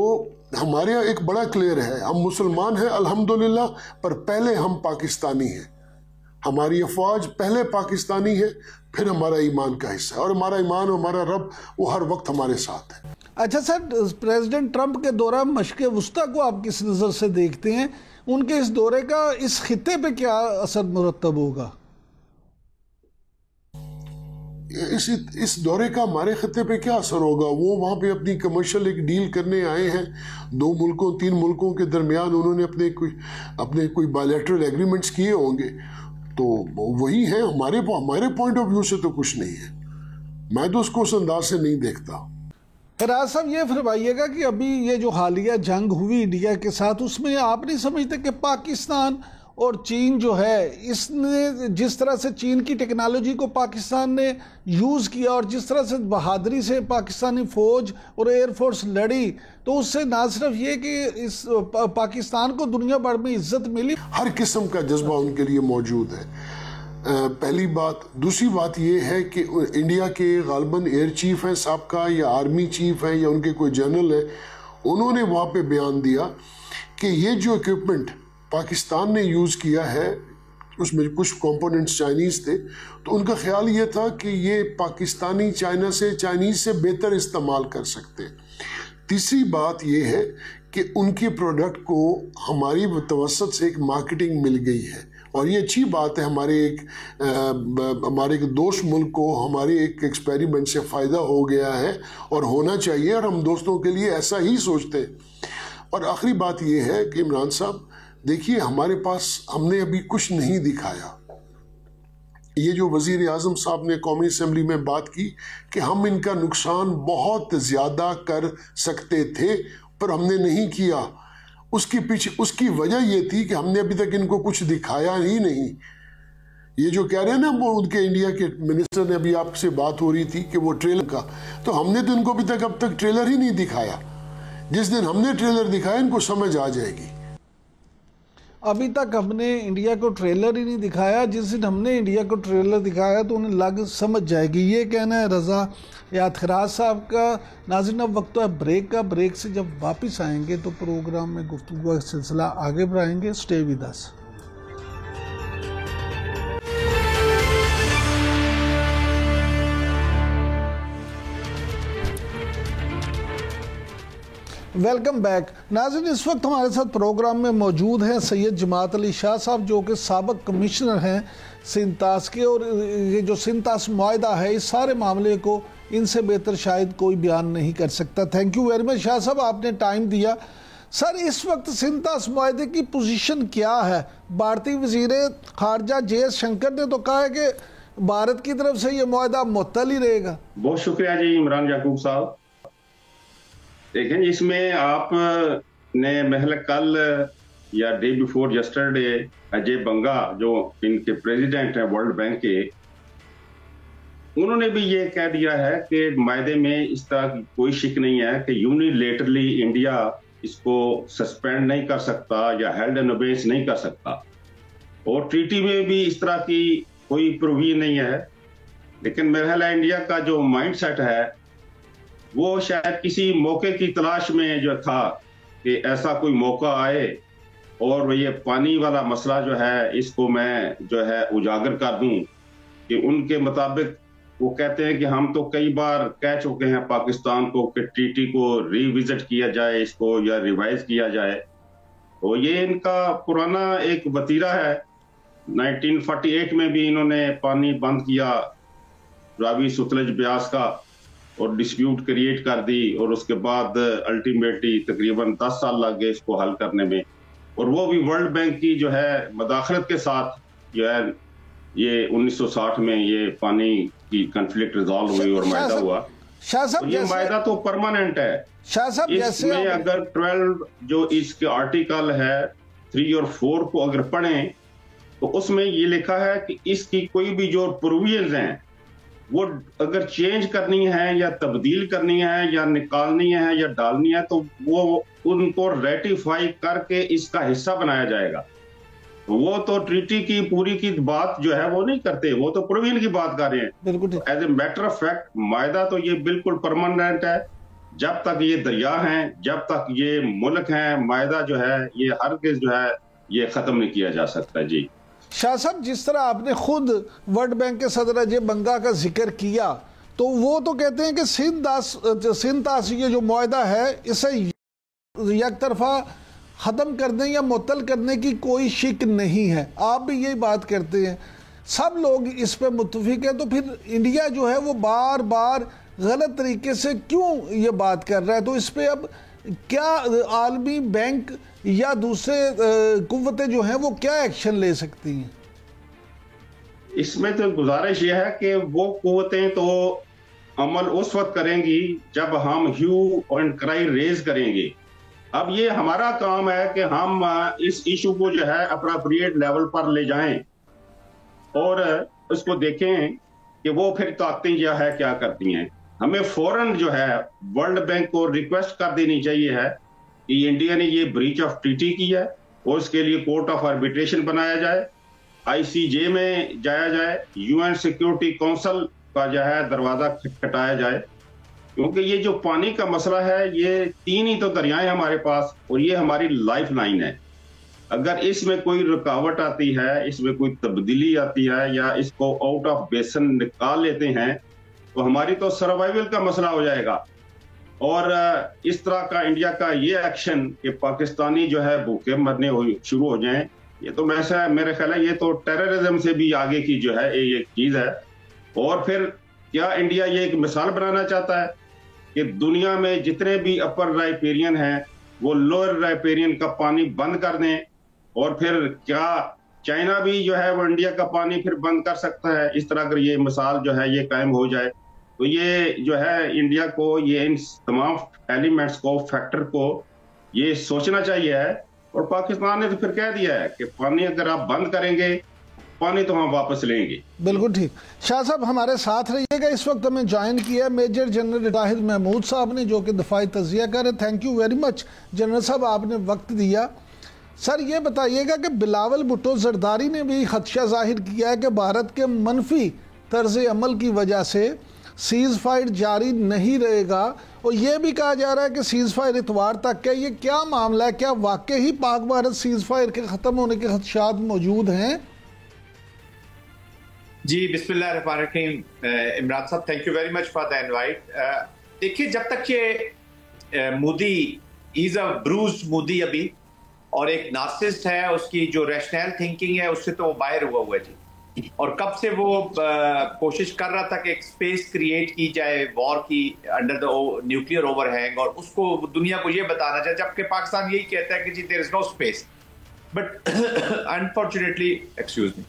हमारे यहाँ एक बड़ा क्लियर है, हम मुसलमान हैं अल्हम्दुलिल्लाह, पर पहले हम पाकिस्तानी हैं। हमारी ये फ़ौज पहले पाकिस्तानी है, फिर हमारा ईमान का हिस्सा है, और हमारा ईमान और हमारा रब वो हर वक्त हमारे साथ है। अच्छा सर, प्रेसिडेंट ट्रंप के दौरा मशक़ वुस्ता को आप किस नज़र से देखते हैं? उनके इस दौरे का इस खित्ते पे क्या असर मुरतब होगा? इस दौरे का हमारे खत्ते पे क्या असर होगा? वो वहाँ पे अपनी कमर्शियल एक डील करने आए हैं, 2 मुल्कों 3 मुल्कों के दरमियान उन्होंने अपने कोई बायलैटरल एग्रीमेंट्स किए होंगे, तो वही है। हमारे पॉइंट ऑफ व्यू से तो कुछ नहीं है, मैं तो उसको उस अंदाज से नहीं देखता। राज साहब, ये फरमाइएगा कि अभी ये जो हालिया जंग हुई इंडिया के साथ, उसमें आप नहीं समझते कि पाकिस्तान और चीन जो है, इसने जिस तरह से चीन की टेक्नोलॉजी को पाकिस्तान ने यूज़ किया और जिस तरह से बहादुरी से पाकिस्तानी फ़ौज और एयरफोर्स लड़ी, तो उससे ना सिर्फ ये कि इस पाकिस्तान को दुनिया भर में इज्जत मिली, हर किस्म का जज्बा उनके लिए मौजूद है। पहली बात। दूसरी बात यह है कि इंडिया के गालबन एयर चीफ हैं साहब या आर्मी चीफ हैं या उनके कोई जनरल है, उन्होंने वहाँ पे बयान दिया कि ये जो इक्विपमेंट पाकिस्तान ने यूज़ किया है उसमें कुछ कंपोनेंट्स चाइनीज़ थे, तो उनका ख्याल ये था कि ये पाकिस्तानी चाइनीज़ से बेहतर इस्तेमाल कर सकते हैं। तीसरी बात ये है कि उनके प्रोडक्ट को हमारी तवसत से एक मार्केटिंग मिल गई है, और ये अच्छी बात है। हमारे एक दोस्त मुल्क को हमारे एक एक्सपेरिमेंट से फ़ायदा हो गया है और होना चाहिए, और हम दोस्तों के लिए ऐसा ही सोचते हैं। और आखिरी बात ये है कि इमरान साहब देखिए, हमारे पास हमने अभी कुछ नहीं दिखाया। ये जो वज़ीर आज़म साहब ने कौमी असम्बली में बात की कि हम इनका नुकसान बहुत ज़्यादा कर सकते थे पर हमने नहीं किया, उसके पीछे उसकी वजह ये थी कि हमने अभी तक इनको कुछ दिखाया ही नहीं। ये जो कह रहे हैं ना, वो उनके इंडिया के मिनिस्टर ने, अभी आपसे बात हो रही थी कि वो ट्रेलर का, तो हमने तो इनको अभी तक अब तक ट्रेलर ही नहीं दिखाया। जिस दिन हमने ट्रेलर दिखाया इनको समझ आ जाएगी। अभी तक हमने इंडिया को ट्रेलर ही नहीं दिखाया, जिस दिन हमने इंडिया को ट्रेलर दिखाया तो उन्हें समझ जाएगी। ये कहना है रज़ा यादखराज साहब का। नाज़रीन, अब वक्त है ब्रेक का। ब्रेक से जब वापस आएंगे तो प्रोग्राम में गुफ्तगू का सिलसिला आगे बढ़ाएंगे। Stay with us. Welcome back. नाज़रीन, इस वक्त हमारे साथ प्रोग्राम में मौजूद हैं सैयद जमात अली शाह साहब, जो कि साबिक कमिश्नर हैं सिंतास के, और ये जो सिंतास मुआहदा है, इस सारे मामले को इनसे बेहतर शायद कोई बयान नहीं कर सकता। Thank you very much Shah साहब, आपने टाइम दिया। सर, इस वक्त सिंतास मुआहदे की पोजीशन क्या है? भारतीय वज़ीर खारजा JS शंकर ने तो कहा है कि भारत की तरफ से ये मुआहदा मुअत्तल ही रहेगा। बहुत शुक्रिया जी इमरान याकूब साहब। देखें, इसमें आप ने महल कल या डे बिफोर यस्टरडे अजय बंगा, जो इनके प्रेसिडेंट हैं वर्ल्ड बैंक के, उन्होंने भी ये कह दिया है कि मायदे में इस तरह की कोई शिक नहीं है कि यूनिलेटरली इंडिया इसको सस्पेंड नहीं कर सकता या हेल्ड एंड ओबेस नहीं कर सकता, और ट्रीटी में भी इस तरह की कोई प्रोविजन नहीं है। लेकिन मेरा ख्याल है इंडिया का जो माइंड सेट है वो शायद किसी मौके की तलाश में जो था कि ऐसा कोई मौका आए और ये पानी वाला मसला जो है इसको मैं जो है उजागर कर दूं, कि उनके मुताबिक वो कहते हैं कि हम तो कई बार कह चुके हैं पाकिस्तान को कि ट्रीटी को रिविजिट किया जाए, इसको या रिवाइज किया जाए। तो ये इनका पुराना एक वतीरा है। 1948 में भी इन्होंने पानी बंद किया रावी सतलज ब्यास का और डिस्प्यूट क्रिएट कर दी, और उसके बाद अल्टीमेटली तकरीबन 10 साल लग गए इसको हल करने में, और वो भी वर्ल्ड बैंक की जो है मदाखलत के साथ जो है ये 1960 में ये पानी की कॉन्फ्लिक्ट रिजॉल्व हुई और मायदा हुआ। शाह साहब, ये मायदा तो परमानेंट है। शाह साहब, इसमें अगर 12 जो इसके आर्टिकल है 3 और 4 को अगर पढ़ें तो उसमें ये लिखा है कि इसकी कोई भी जो प्रोविजंस हैं वो अगर चेंज करनी है या तब्दील करनी है या निकालनी है या डालनी है तो वो उनको रेटिफाई करके इसका हिस्सा बनाया जाएगा। वो तो ट्रीटी की पूरी की बात जो है वो नहीं करते, वो तो प्रोविजन की बात कर रहे हैं। बिल्कुल। As a matter of fact मायदा तो ये बिल्कुल परमानेंट है। जब तक ये दरिया हैं, जब तक ये मुल्क हैं, मायदा जो है ये हरगिज़ जो है ये खत्म नहीं किया जा सकता। जी शाह साहब, जिस तरह आपने खुद वर्ल्ड बैंक के सदर अजय बंगा का जिक्र किया, तो वो तो कहते हैं कि सिंध तासी ये जो मुआहदा है इसे एक तरफा ख़त्म करने या मुअत्तल करने की कोई शिक नहीं है। आप भी यही बात करते हैं, सब लोग इस पर मुत्तफिक है, तो फिर इंडिया जो है वो बार बार गलत तरीके से क्यों ये बात कर रहा है? तो इस पर अब क्या आलमी बैंक या दूसरे कुव्वतें जो हैं वो क्या एक्शन ले सकती हैं? इसमें तो गुजारिश यह है कि वो कुव्वतें तो अमल उस वक्त करेंगी जब हम ह्यू एंड क्राई रेज करेंगे। अब ये हमारा काम है कि हम इस इशू को जो है अप्रोप्रिएट लेवल पर ले जाएं और उसको देखें कि वो फिर ताकतें जो है क्या करती हैं। हमें फौरन जो है वर्ल्ड बैंक को रिक्वेस्ट कर देनी चाहिए है कि इंडिया ने ये ब्रीच ऑफ ट्रीटी की है और उसके लिए कोर्ट ऑफ आर्बिट्रेशन बनाया जाए, आईसीजे में जाया जाए, यूएन सिक्योरिटी काउंसिल का जो है दरवाजा खटखटाया जाए, क्योंकि ये जो पानी का मसला है ये 3 ही तो दरियाएं हमारे पास और ये हमारी लाइफ लाइन है। अगर इसमें कोई रुकावट आती है, इसमें कोई तब्दीली आती है या इसको आउट ऑफ बेसन निकाल लेते हैं तो हमारी तो सर्वाइवल का मसला हो जाएगा। और इस तरह का इंडिया का ये एक्शन कि पाकिस्तानी जो है भूखे मरने शुरू हो जाएं, ये तो मेरे ख्याल है ये तो टेररिज्म से भी आगे की जो है ये चीज है। और फिर क्या इंडिया ये एक मिसाल बनाना चाहता है कि दुनिया में जितने भी अपर राइपेरियन हैं वो लोअर राइपेरियन का पानी बंद कर दें, और फिर क्या चाइना भी जो है वो इंडिया का पानी फिर बंद कर सकता है? इस तरह अगर ये मिसाल जो है ये कायम हो जाए तो ये जो है इंडिया को ये इन तमाम एलिमेंट्स को, फैक्टर को ये सोचना चाहिए है। और पाकिस्तान ने तो फिर कह दिया है कि पानी अगर आप बंद करेंगे पानी तो हम वापस लेंगे। बिल्कुल ठीक। शाह साहब हमारे साथ रहिएगा। इस वक्त हमें ज्वाइन किया मेजर जनरल राहिद महमूद साहब ने, जो कि दफाई तजिया कर रहे। Thank you very much general साहब, आपने वक्त दिया। सर ये बताइएगा कि बिलावल भुट्टो जरदारी ने भी खदशा जाहिर किया है कि भारत के मनफी तर्ज अमल की वजह से सीज़ फायर जारी नहीं रहेगा, और यह भी कहा जा रहा है कि सीज़ फायर इतवार तक है। ये क्या मामला है? क्या वाकई ही पाक भारत सीज़ फायर के ख़त्म होने के खदशात मौजूद हैं? जी बिस्मिल्लाहिर्रहमानिर्रहीम। इमरान साहब, thank you very much for the invite. देखिए, जब तक ये Modi is a bruised Modi अभी, और एक नार्सिसिस्ट है, उसकी जो रैशनल थिंकिंग है उससे तो वो बाहर हुआ है जी। और कब से वो कोशिश कर रहा था कि एक स्पेस क्रिएट की जाए वॉर की अंडर द न्यूक्लियर ओवरहैंग, और उसको दुनिया को ये बताना चाहिए, जबकि पाकिस्तान यही कहता है कि जी there is no space. But unfortunately, excuse me,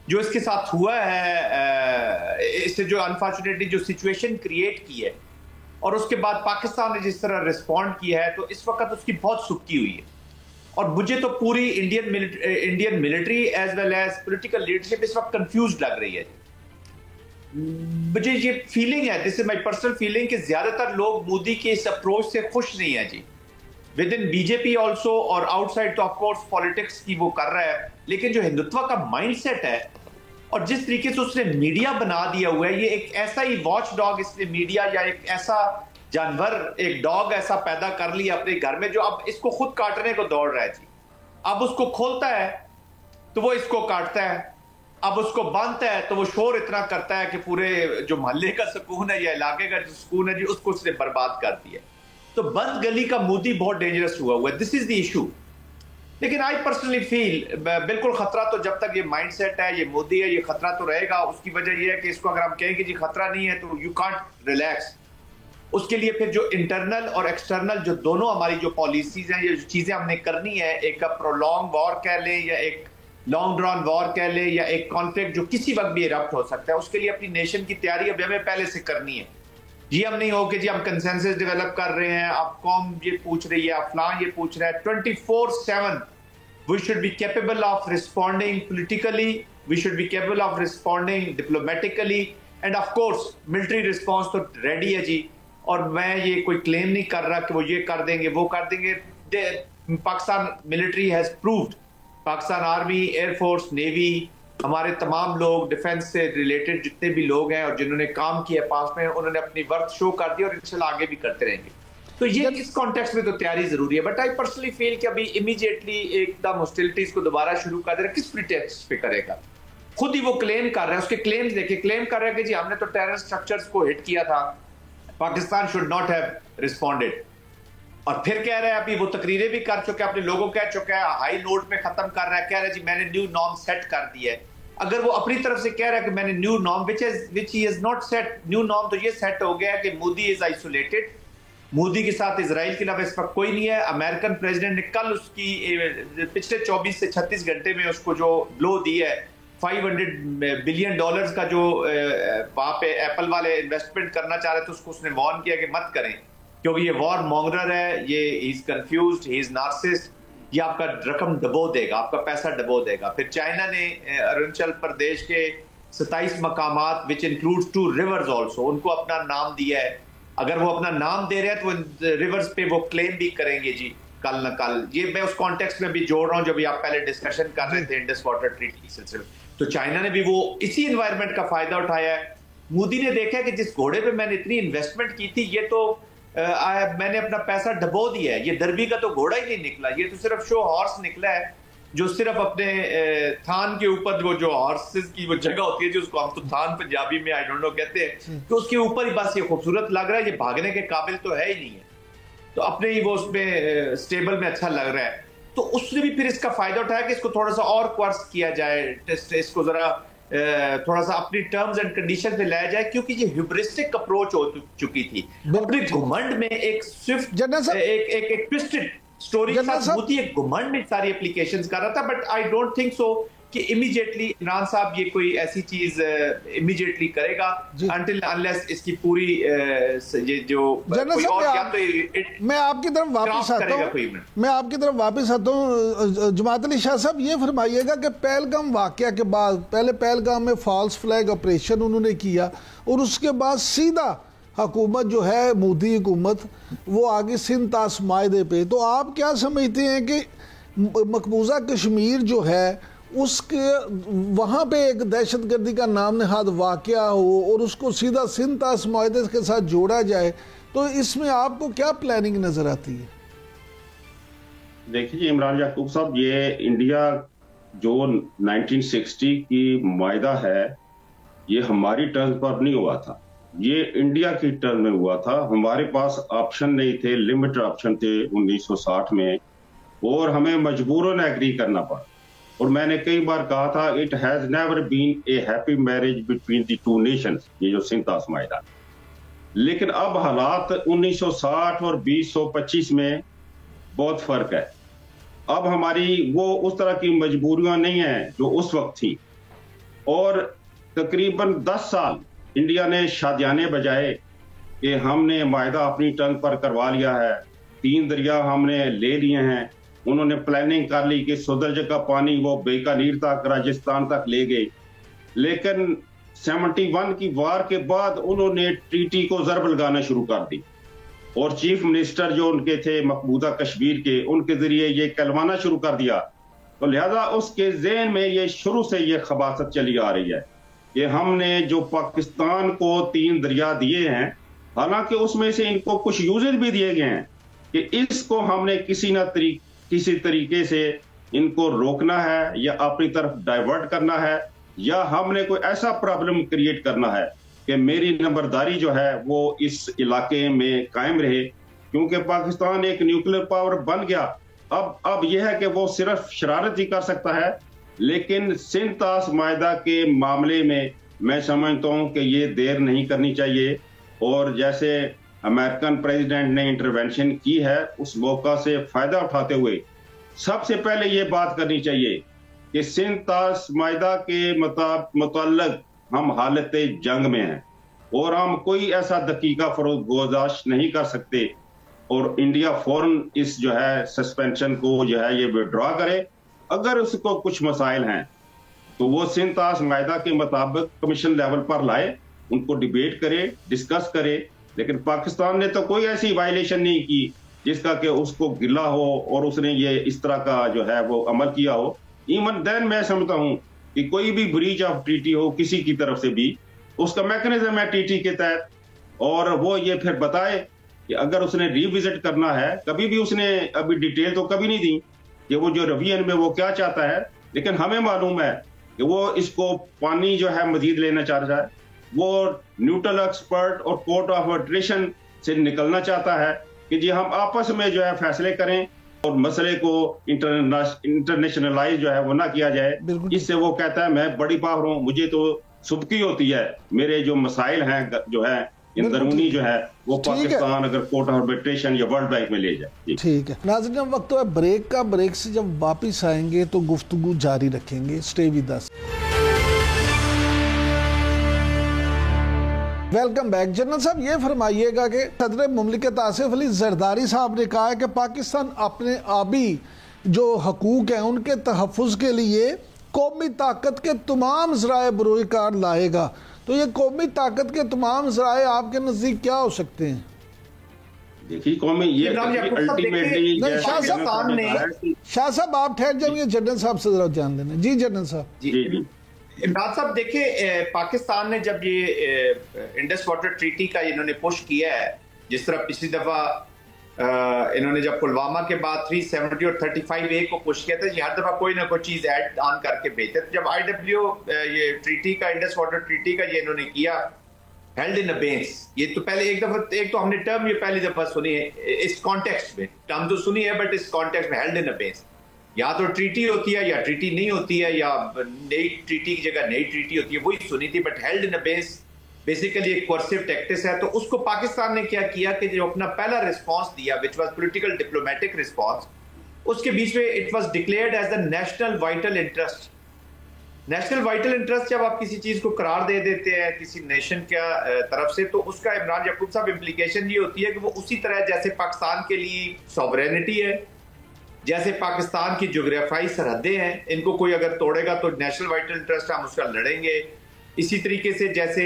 जो इसके साथ हुआ है, इससे जो अनफॉर्चुनेटली जो सिचुएशन क्रिएट की है और उसके बाद पाकिस्तान ने जिस तरह रिस्पॉन्ड किया है, तो इस वक्त उसकी बहुत सुक्की हुई है। और मुझे तो पूरी Indian military as well as political leadership इस वक्त कंफ्यूज लग रही है। मुझे ये फीलिंग है, this is my personal feeling, कि ज्यादातर लोग मोदी के इस अप्रोच से खुश नहीं है जी। विद इन बीजेपी ऑल्सो और आउटसाइड तो ऑफकोर्स पॉलिटिक्स की वो कर रहा है, लेकिन जो हिंदुत्व का माइंडसेट है और जिस तरीके से उसने मीडिया बना दिया हुआ है, ये एक ऐसा ही वॉच डॉग इसने मीडिया, या एक ऐसा जानवर, एक डॉग ऐसा पैदा कर लिया अपने घर में जो अब इसको खुद काटने को दौड़ रहा है जी। अब उसको खोलता है तो वो इसको काटता है, अब उसको बांधता है तो वो शोर इतना करता है कि पूरे जो मोहल्ले का सुकून है या इलाके का जो सुकून है जी, उसको उसने बर्बाद कर दिया। तो बंद गली का मोदी बहुत डेंजरस हुआ है। This is the issue. लेकिन आई पर्सनली फील बिल्कुल खतरा तो जब तक ये माइंडसेट है, ये मोदी है, ये खतरा तो रहेगा। उसकी वजह ये है कि इसको अगर हम कहें कि जी खतरा नहीं है तो यू कांट रिलैक्स। उसके लिए फिर जो इंटरनल और एक्सटर्नल जो दोनों हमारी जो पॉलिसीज हैं, ये जो चीजें हमने करनी है, एक प्रोलॉन्ग वॉर कह ले या एक लॉन्ग ड्रॉन वॉर कह ले या एक कॉन्फ्लिक्ट जो किसी वक्त भी इरप्ट हो सकता है, उसके लिए अपनी नेशन की तैयारी अभी हमें पहले से करनी है। जी हम नहीं हो कि जी हम कंसेंसस डेवलप कर रहे हैं, अब कौम ये पूछ रही है, अब फलां ये पूछ रहा है। 24/7 we should be capable of responding politically, we should be capable of responding diplomatically, end of course military response तो रेडी है जी, और मैं ये कोई क्लेम नहीं कर रहा कि वो ये कर देंगे वो कर देंगे। Pakistan military has proved, Pakistan army, air force, navy, हमारे तमाम लोग डिफेंस से रिलेटेड जितने भी लोग हैं और जिन्होंने काम किया पास में, उन्होंने अपनी वर्थ शो कर दी और इंशाल्लाह आगे भी करते रहेंगे। तो ये इस कॉन्टेक्स्ट में तो तैयारी जरूरी है, बट आई पर्सनली फील कि अभी इमीडिएटली एकदम हॉस्टिलिटीज को दोबारा शुरू कर दे रहा है, किस प्रीटेक्स्ट पे करेगा? खुद ही वो क्लेम कर रहा है, उसके क्लेम्स देखिए, क्लेम कर रहा है कि जी हमने तो टेरर स्ट्रक्चर्स को हिट किया था, Pakistan should not have responded. और फिर कह रहा है, अभी वो तकरीरें भी कर चुके हैं, अपने लोगों कह चुका है, हाई नोट पे खत्म कर रहा है, कह रहा है जी मैंने न्यू नॉर्म सेट कर दिया है। अगर वो अपनी तरफ से कह रहा है कि मैंने new norm which he is not set, new norm तो ये सेट हो गया है कि मोदी इज आइसोलेटेड, मोदी के साथ इजराइल के अलावा इस वक्त कोई नहीं है। अमेरिकन प्रेसिडेंट ने कल उसकी पिछले 24 से 36 घंटे में उसको जो ब्लो दी है, $500 बिलियन का जो वहां पे एप्पल वाले इन्वेस्टमेंट करना चाह रहे थे, उसको उसने वार्न किया कि मत करें, क्योंकि ये वॉर मॉन्गरर है, ये he is confused, he is narcissist, ये आपका रकम डबो देगा, आपका पैसा डबो देगा। फिर चाइना ने अरुणाचल प्रदेश के 27 मकामात विच इंक्लूड्स 2 रिवर्स ऑल्सो, उनको अपना नाम दिया है। अगर वो अपना नाम दे रहे हैं तो रिवर्स पे वो क्लेम भी करेंगे जी कल न कल। ये मैं उस कॉन्टेक्स्ट में भी जोड़ रहा हूं जो भी आप पहले डिस्कशन कर रहे थे इंडस वाटर ट्रीटी के सिलसिले। तो चाइना ने भी वो इसी एनवायरनमेंट का फायदा उठाया है। मोदी ने देखा कि जिस घोड़े पे मैंने इतनी इन्वेस्टमेंट की थी, ये तो मैंने अपना पैसा डबो दिया है, ये दरबी का तो घोड़ा ही नहीं निकला, ये तो सिर्फ शो हॉर्स निकला है, जो सिर्फ अपने थान के ऊपर वो जो हॉर्सेस की वो जगह होती है, जो उसको हम तो थान पंजाबी में आई डोंट नो कहते हैं, तो उसके ऊपर ही बस ये खूबसूरत लग रहा है, ये भागने के काबिल तो है ही नहीं है, तो अपने ही वो उसमें स्टेबल में अच्छा लग रहा है। तो उसने भी फिर इसका फायदा उठाया कि इसको थोड़ा सा और क्वर्स किया जाए, इसको जरा थोड़ा सा अपनी टर्म्स एंड कंडीशन पे लाया जाए, क्योंकि ये ह्यूब्रिस्टिक अप्रोच हो चुकी थी। अपने घुमंड में एक स्विफ्ट एक ट्विस्टेड स्टोरी के साथ मोदी एक घुमंड में सारी एप्लीकेशंस कर रहा था, but I don't think so कि इमीडिएटली इमरान साहब ये कोई ऐसी चीज इमीडिएटली करेगा अनटिल अनलेस इसकी पूरी ये जो कोई और या तो मैं आपकी तरफ वापस आता हूं जमात अली शाह साहब, ये फरमाइएगा कि पहलगाम वाकया के बाद पहले पहलगाम में फॉल्स फ्लैग ऑपरेशन उन्होंने किया और उसके बाद सीधा हुकूमत जो है मोदी हुकूमत वो आगे सिंध तास मायदे पे, तो आप क्या समझते हैं कि मकबूजा कश्मीर जो है उसके वहाँ पे एक दहशतगर्दी का नाम नहाद वाकया हो और उसको सीधा सिंध तास मायदे के साथ जोड़ा जाए, तो इसमें आपको क्या प्लानिंग नजर आती है? देखिए इमरान याकूब साहब, ये इंडिया जो 1960 की मायदा है, ये हमारी टर्न पर नहीं हुआ था, ये इंडिया की टर्न में हुआ था। हमारे पास ऑप्शन नहीं थे, लिमिटेड ऑप्शन थे 1960 में, और हमें मजबूरन एग्री करना पड़ा। और मैंने कई बार कहा था, it has never been a happy marriage between the two nations, ये जो सिंध तास मायदा। लेकिन अब हालात 1960 और 2025 में बहुत फर्क है। अब हमारी वो उस तरह की मजबूरियां नहीं है जो उस वक्त थी, और तकरीबन 10 साल इंडिया ने शादियाने बजाए कि हमने मायदा अपनी टर्न पर करवा लिया है, 3 दरिया हमने ले लिए हैं, उन्होंने प्लानिंग कर ली कि सुदरज का पानी वो बीकानेर तक राजस्थान तक ले गए। लेकिन 71 की वार के बाद उन्होंने ट्रीटी को ज़रब लगाना शुरू कर दी, और चीफ मिनिस्टर जो उनके थे मकबूजा कश्मीर के, उनके जरिए ये कहलवाना शुरू कर दिया। तो लिहाजा उसके ज़हन में ये शुरू से ये खबासत चली आ रही है कि हमने जो पाकिस्तान को 3 दरिया दिए हैं, हालांकि उसमें से इनको कुछ यूजेज भी दिए गए हैं, कि इसको हमने किसी तरीके से इनको रोकना है या अपनी तरफ डाइवर्ट करना है, या हमने कोई ऐसा प्रॉब्लम क्रिएट करना है कि मेरी नंबरदारी जो है वो इस इलाके में कायम रहे, क्योंकि पाकिस्तान एक न्यूक्लियर पावर बन गया। अब यह है कि वो सिर्फ शरारत ही कर सकता है, लेकिन सिंध तास मायदा के मामले में मैं समझता हूं कि ये देर नहीं करनी चाहिए, और जैसे अमेरिकन प्रेसिडेंट ने इंटरवेंशन की है, उस मौका से फायदा उठाते हुए सबसे पहले ये बात करनी चाहिए कि सिंध तास मायदा के मुताल्लिक हम हालत जंग में हैं, और हम कोई ऐसा दकीका फरोगोदाश नहीं कर सकते, और इंडिया फौरन इस जो है सस्पेंशन को जो है ये विड्रॉ करे। अगर उसको कुछ मसाइल हैं तो वो सिंध तास मायदा के मुताबिक कमीशन लेवल पर लाए, उनको डिबेट करे, डिस्कस करे। लेकिन पाकिस्तान ने तो कोई ऐसी वायलेशन नहीं की जिसका कि उसको गिला हो और उसने ये इस तरह का जो है वो अमल किया हो। इवन देन मैं समझता हूं कि कोई भी ब्रीच ऑफ ट्रीटी हो किसी की तरफ से भी, उसका मैकेनिज्म है ट्रीटी के तहत, और वो ये फिर बताए कि अगर उसने रिविजिट करना है, कभी भी उसने अभी डिटेल तो कभी नहीं दी कि वो जो रवियन में वो क्या चाहता है, लेकिन हमें मालूम है कि वो इसको पानी जो है मजीद लेना चाह रहा है, वो न्यूट्रल एक्सपर्ट और कोर्ट ऑफ आर्बिट्रेशन से निकलना चाहता है कि जी हम आपस में जो है फैसले करें और मसले को इंटरनेशनलाइज जो है वो ना किया जाए। इससे वो कहता है मैं बड़ी पावर हूं, मुझे तो सुबकी होती है, मेरे जो मसाइल हैं जो है अंदरूनी जो है वो पाकिस्तान अगर कोर्ट ऑफ आर्बिट्रेशन या वर्ल्ड बैंक में ले जाए। ठीक है नाज़रीन, अब वक्त है ब्रेक का। ब्रेक से जब वापिस आएंगे तो गुफ्तगू जारी रखेंगे। Stay with us. Welcome back. General साहब ये फरमाइएगा कि सदर मुमलिकत आसिफ अली जरदारी साहब ने कहा है कि पाकिस्तान अपने आबी जो हकूक हैं उनके तहफ़्फ़ुज़ के लिए कौमी ताकत के तमाम ज़राए बरोकार लाएगा। तो ये कौमी ताकत के तमाम ज़राए आपके नज़दीक क्या हो सकते हैं? देखिए कौमी ये अल्टीमेटली शाह साहब आप ठहर जाइए, जनरल साहब से जरा जान लेना। जी जनरल साहब। जी इमरान साहब देखिए, पाकिस्तान ने जब ये इंडस वाटर ट्रीटी का इन्होंने पुश किया है, जिस तरह पिछली दफा इन्होंने जब पुलवामा के बाद 370 और 35A को पुश किया था, ये हर दफा कोई ना कोई चीज ऐड ऑन करके भेजते थे। जब IWO ये ट्रीटी का, इंडस वाटर ट्रीटी का ये इन्होंने किया, हेल्ड इन अबेंस, ये तो पहले एक तो हमने टर्म ये पहली दफा सुनी है इस कॉन्टेक्स्ट में, टर्म तो सुनी है बट इस कॉन्टेक्स्ट में हेल्ड इन अबेंस, या तो ट्रीटी होती है या ट्रीटी नहीं होती है, या नई ट्रीटी की जगह नई ट्रीटी होती है, वही सुनी थी। बट हेल्ड इन अबेंस बेसिकली एक कोर्सिव टैक्टिस है। तो उसको पाकिस्तान ने क्या किया कि जो अपना पहला रिस्पांस दिया which was political diplomatic response, उसके बीच में it was declared as the national vital interest. National vital interest जब आप किसी चीज को करार दे देते हैं किसी नेशन के तरफ से, तो उसका इमरान याकूब साहब इम्प्लीकेशन ये होती है कि वो उसी तरह जैसे पाकिस्तान के लिए सॉवरेनिटी है, जैसे पाकिस्तान की जोग्राफियाई सरहदें हैं, इनको कोई अगर तोड़ेगा तो नेशनल वाइटल इंटरेस्ट, हम उसका लड़ेंगे। इसी तरीके से जैसे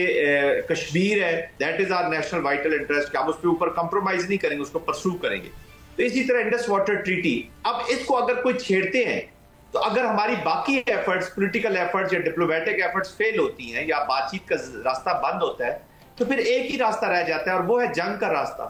कश्मीर है, that is our national vital interest, हम उसके ऊपर कंप्रोमाइज नहीं करेंगे, उसको परस्यू करेंगे। तो इसी तरह इंडस वाटर ट्रीटी, अब इसको अगर कोई छेड़ते हैं तो अगर हमारी बाकी एफर्ट्स, पॉलिटिकल एफर्ट्स या डिप्लोमेटिक एफर्ट्स फेल होती हैं या बातचीत का रास्ता बंद होता है, तो फिर एक ही रास्ता रह जाता है और वो है जंग का रास्ता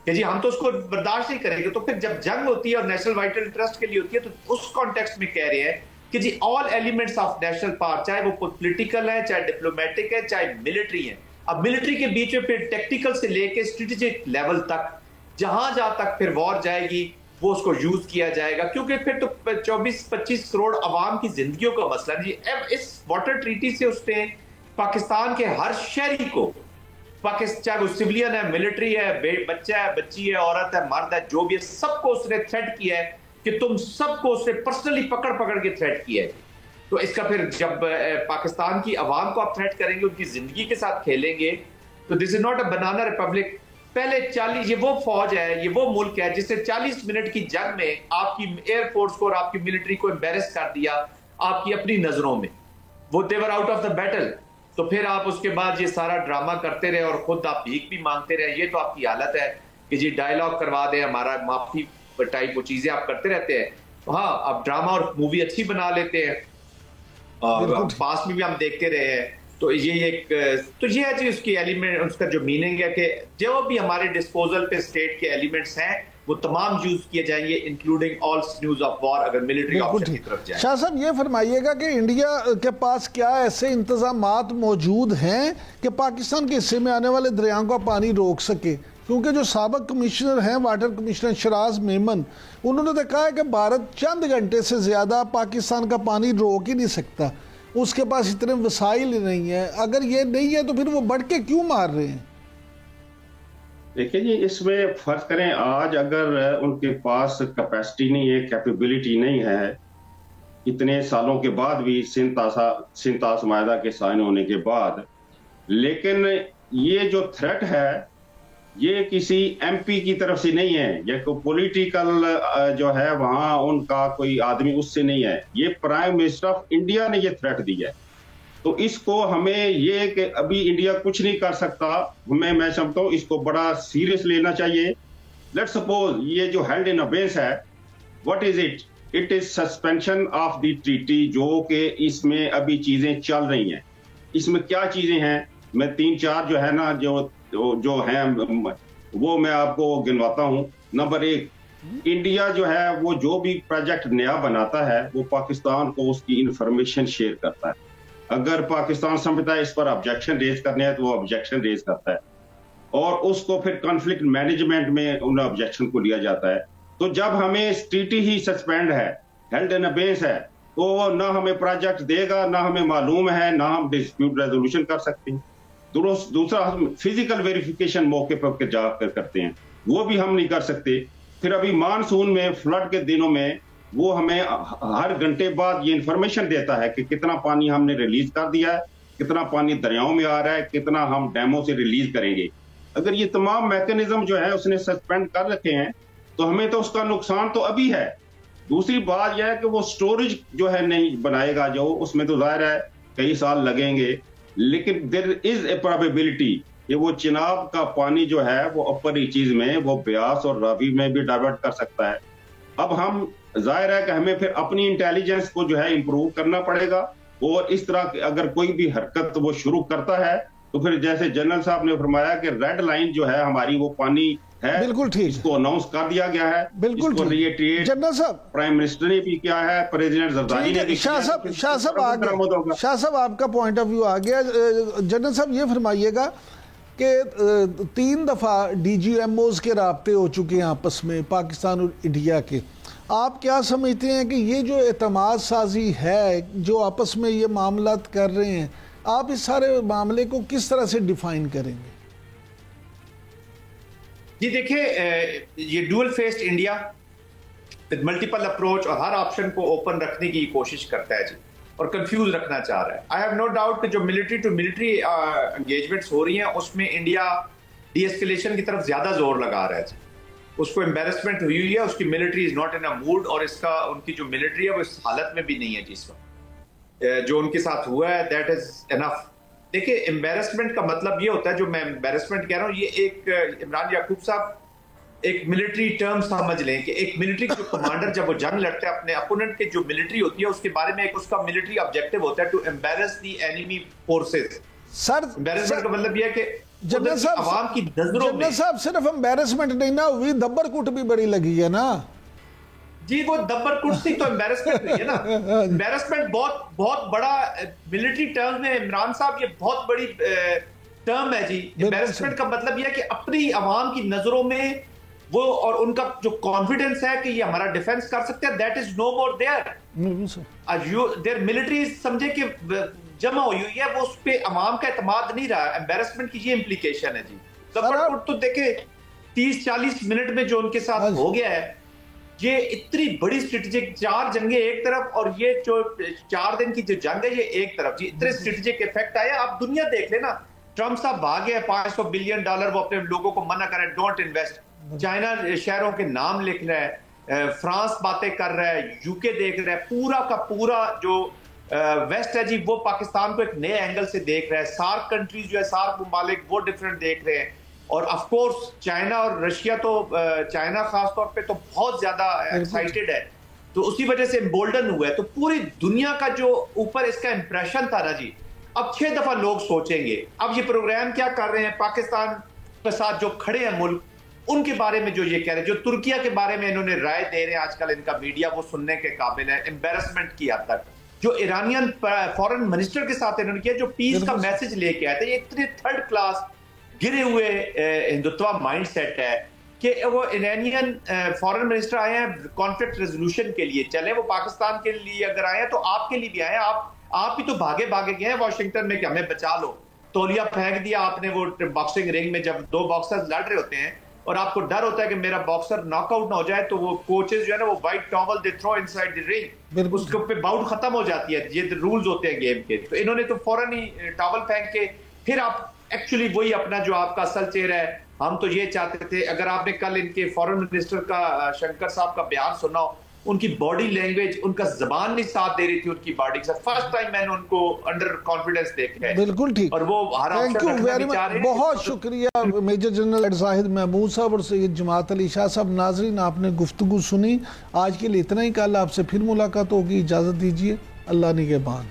कि जी हम तो उसको बर्दाश्त नहीं करेंगे। तो फिर जब जंग होती है और नेशनल वाइटल इंटरेस्ट के लिए होती है, तो उस कॉन्टेक्स्ट में कह रहे हैं कि जी all elements of national power, चाहे वो पॉलिटिकल है, चाहे डिप्लोमेटिक है, चाहे मिलिट्री है। अब मिलिट्री के बीच में फिर टेक्टिकल से लेके स्ट्रेटेजिक लेवल तक जहां तक फिर वॉर जाएगी वो उसको यूज किया जाएगा, क्योंकि फिर तो 24-25 करोड़ अवाम की जिंदगियों का मसला जी। अब इस वाटर ट्रीटी से उसने पाकिस्तान के हर शहरी को, पाकिस्तान चाहे वो सिविलियन है, मिलिट्री है, बच्चा है, बच्ची है, औरत है, मर्द है, जो भी है, सबको उसने थ्रेट किया है कि तुम सबको उसने पर्सनली पकड़ के थ्रेट किया है। तो इसका फिर जब पाकिस्तान की आवाम को आप थ्रेट करेंगे, उनकी जिंदगी के साथ खेलेंगे, तो this is not a banana Republic. पहले 40, ये वो फौज है, ये वो मुल्क है जिसने 40 मिनट की जंग में आपकी एयरफोर्स को और आपकी मिलिट्री को एम्बेरस कर दिया आपकी अपनी नजरों में, वो देवर आउट ऑफ द बैटल। तो फिर आप उसके बाद ये सारा ड्रामा करते रहे और खुद आप भीख भी मांगते रहे। ये तो आपकी हालत है कि जी डायलॉग करवा दें, हमारा माफी टाइप वो चीजें आप करते रहते हैं। हाँ, आप ड्रामा और मूवी अच्छी बना लेते हैं और पास में भी हम देखते रहे हैं। तो ये है जी उसकी एलिमेंट, उसका जो मीनिंग है कि जो भी हमारे डिस्पोजल पे स्टेट के एलिमेंट्स हैं वो तमाम यूज किए जाएंगे, including all news of war, अगर मिलिट्री ऑप्शन की तरफ जाए। शाह साहब ये फरमाइएगा कि इंडिया के पास क्या ऐसे इंतजामात मौजूद हैं कि पाकिस्तान के हिस्से में आने वाले दरियाओं का पानी रोक सके? क्योंकि जो साबिक कमिश्नर हैं, वाटर कमिश्नर शराज मेमन, उन्होंने तो कहा है कि भारत चंद घंटे से ज़्यादा पाकिस्तान का पानी रोक ही नहीं सकता, उसके पास इतने वसाइल नहीं है। अगर ये नहीं है तो फिर वो बढ़ के क्यों मार रहे हैं? देखिए जी, इसमें फर्ज करें, आज अगर उनके पास कैपेसिटी नहीं है, कैपेबिलिटी नहीं है, इतने सालों के बाद भी, सिंतास मायदा के साइन होने के बाद, लेकिन ये जो थ्रेट है ये किसी एमपी की तरफ से नहीं है, ये कोई पॉलिटिकल जो है वहां उनका कोई आदमी उससे नहीं है, ये प्राइम मिनिस्टर ऑफ इंडिया ने ये थ्रेट दिया है। तो इसको हमें ये कि अभी इंडिया कुछ नहीं कर सकता, मैं समझता हूँ इसको बड़ा सीरियस लेना चाहिए। लेट्स सपोज ये जो हेल्ड इन अबेंस है, what is it? It is suspension of the treaty, जो कि इसमें अभी चीजें चल रही हैं। इसमें क्या चीजें हैं, मैं 3-4 जो है ना जो हैं वो मैं आपको गिनवाता हूं। नंबर 1, इंडिया जो है वो जो भी प्रोजेक्ट नया बनाता है वो पाकिस्तान को उसकी इंफॉर्मेशन शेयर करता है। अगर पाकिस्तान समझता है इस पर ऑब्जेक्शन रेज करने हैं तो वो ऑब्जेक्शन रेज करता है और उसको फिर कॉन्फ्लिक्ट मैनेजमेंट में उन ऑब्जेक्शन को लिया जाता है। तो जब हमें ट्रीटी ही सस्पेंड है, हेल्ड इन अबेंस है, तो ना हमें प्रोजेक्ट देगा, ना हमें मालूम है, ना हम डिस्प्यूट रेजोल्यूशन कर सकते हैं। दूसरा हम फिजिकल वेरिफिकेशन मौके पर जाकर करते हैं, वो भी हम नहीं कर सकते। फिर अभी मानसून में, फ्लड के दिनों में वो हमें हर घंटे बाद ये इंफॉर्मेशन देता है कि कितना पानी हमने रिलीज कर दिया है, कितना पानी दरियाओं में आ रहा है, कितना हम डैमों से रिलीज करेंगे। अगर ये तमाम मैकेनिज्म जो है उसने सस्पेंड कर रखे हैं तो हमें तो उसका नुकसान तो अभी है। दूसरी बात यह है कि वो स्टोरेज जो है नहीं बनाएगा, जो उसमें तो जाहिर है कई साल लगेंगे, लेकिन देयर इज ए प्रोबेबिलिटी कि वो चिनाब का पानी जो है वो अपर रीचेज में, वो ब्यास और रावी में भी डाइवर्ट कर सकता है। अब हम जाहिर है कि हमें फिर अपनी इंटेलिजेंस को जो है इंप्रूव करना पड़ेगा और इस तरह की अगर कोई भी हरकत वो शुरू करता है तो फिर जैसे जनरल साहब ने फरमाया कि रेड लाइन जो है हमारी वो पानी है, बिल्कुल ठीक, इसको अनाउंस कर दिया गया है, बिल्कुल इसको रिएट्रिएट जनरल साहब, प्राइम मिनिस्टर ने भी किया है, प्रेसिडेंट जरदारी ने भी शाह साहब आपका पॉइंट ऑफ व्यू आ गया। जनरल साहब ये फरमाइएगा कि 3 दफा DGMOs के राब्ते हो चुके हैं आपस में, पाकिस्तान और इंडिया के। आप क्या समझते हैं कि ये जो एतमाद साजी है जो आपस में ये मामलात कर रहे हैं, आप इस सारे मामले को किस तरह से डिफाइन करेंगे? जी देखिए, ये dual faced India with multiple approach और हर ऑप्शन को ओपन रखने की कोशिश करता है जी, और कंफ्यूज रखना चाह रहा है। आई हैव नो डाउट कि जो मिलिट्री टू मिलिट्री एंगेजमेंट्स हो रही हैं उसमें इंडिया डी एस्केलेशन की तरफ ज्यादा जोर लगा रहा है जी। उसको एम्बेरसमेंट हुई है, उसकी military is not in a mood, और इसका उनकी जो मिलिट्री है वो इस हालत में भी नहीं है जिस वक्त जो उनके साथ हुआ है, दैट इज इनफ। देखिए, एम्बेरसमेंट का मतलब ये होता है, जो मैं एम्बेरसमेंट कह रहा हूँ, ये एक इमरान याकूब साहब एक मिलिट्री टर्म समझ लें कि एक मिलिट्री जो कमांडर जब वो जंग लड़ता है अपने अपोनेंट के जो मिलिट्री होती है उसके बारे में एक उसका मिलिट्री ऑब्जेक्टिव होता है to embarrass the enemy forces. Sir, embarrassment का मतलब ये है कि जनरल साहब, आवाम की नजरों में, साहब सिर्फ एम्बेरसमेंट नहीं ना हुई, दब्बर कुट भी बड़ी लगी है ना जी। वो दब्बर कुर्सी तो एम्बेरसमेंट नहीं है ना। एम्बेरसमेंट बहुत बहुत बड़ा मिलिट्री टर्म में, इमरान साहब, ये बहुत बड़ी टर्म है जी। एम्बेरसमेंट का मतलब यह है कि अपनी आवाम की नजरों में वो और उनका जो कॉन्फिडेंस है कि ये हमारा डिफेंस कर सकते हैं, that is no more there. Their military समझे कि जमा हुई हुई है, वो उस पर अवाम का एतमाद नहीं रहा। एम्बेरसमेंट की ये इम्प्लीकेशन है जी। दब्बर तो देखे 30-40 मिनट में जो उनके साथ हो गया है, ये इतनी बड़ी स्ट्रेटेजिक 4 जंगें एक तरफ और ये जो 4 दिन की जो जंग है ये एक तरफ जी, इतने स्ट्रेटेजिक इफेक्ट आया। आप दुनिया देख लेना, ट्रंप साहब भागे हैं $500 बिलियन, वो अपने लोगों को मना कर रहे हैं, डोंट इन्वेस्ट। चाइना शहरों के नाम लिख रहा है, फ्रांस बातें कर रहा है, यूके देख रहा है, पूरा का पूरा जो वेस्ट है जी वो पाकिस्तान को एक नए एंगल से देख रहा है। सार्क कंट्रीज जो है, सार्क ममालिक, वो डिफरेंट देख रहे हैं। और ऑफ कोर्स चाइना और रशिया, तो चाइना खास तौर पे तो बहुत ज्यादा एक्साइटेड है, तो उसी वजह से एम्बोल्डन हुआ है। तो पूरी दुनिया का जो ऊपर इसका इंप्रेशन था ना जी, अब 6 दफा लोग सोचेंगे। अब ये प्रोग्राम क्या कर रहे हैं, पाकिस्तान के साथ जो खड़े हैं मुल्क, उनके बारे में जो ये कह रहे हैं, जो तुर्किया के बारे में इन्होंने राय दे रहे हैं आजकल, इनका मीडिया वो सुनने के काबिल है। एम्बेरसमेंट की हद तक जो ईरानियन फॉरेन मिनिस्टर के साथ इन्होंने किया, जो पीस का मैसेज लेके आए थे, ये इतने थर्ड क्लास गिरे हुए हिंदुत्व माइंडसेट है कि वो ईरानियन फॉरेन मिनिस्टर आए हैं कॉन्फ्लिक्ट रेजोल्यूशन के लिए। चले वो पाकिस्तान के लिए अगर आए हैं तो आपके लिए भी आए हैं। आप भी तो भागे गए हैं वॉशिंगटन में कि हमें बचा लो, तौलिया फेंक दिया आपने वो बॉक्सिंग रिंग में, जब 2 बॉक्सर्स लड़ रहे होते हैं और आपको डर होता है कि मेरा बॉक्सर नॉकआउट ना हो जाए, तो वो कोचेस जो है ना वो white towel they throw inside the ring, उसके पे बाउट खत्म हो जाती है। ये रूल्स होते हैं गेम के। तो इन्होंने तो फौरन ही टॉवल फेंक के, फिर आप एक्चुअली वही अपना जो आपका असल चेहरा है, हम तो ये चाहते थे। अगर आपने कल इनके फॉरेन मिनिस्टर का शंकर साहब का बयान सुना हो, उनकी बॉडी लैंग्वेज, उनका जबान नहीं साथ दे रही थी उनकी बॉडी के साथ। फर्स्ट टाइम मैंने उनको अंडर कॉन्फिडेंस देखा है। बिल्कुल ठीक, और वो थैंक यू वेरी मच, बहुत शुक्रिया मेजर जनरल जाहिद महमूद साहब और सैयद जमात अली शाह साहब। नाजरीन, आपने गुफ्तगू सुनी, आज के लिए इतना ही। कल आपसे फिर मुलाकात होगी, इजाजत दीजिए, अल्लाह निगहबान।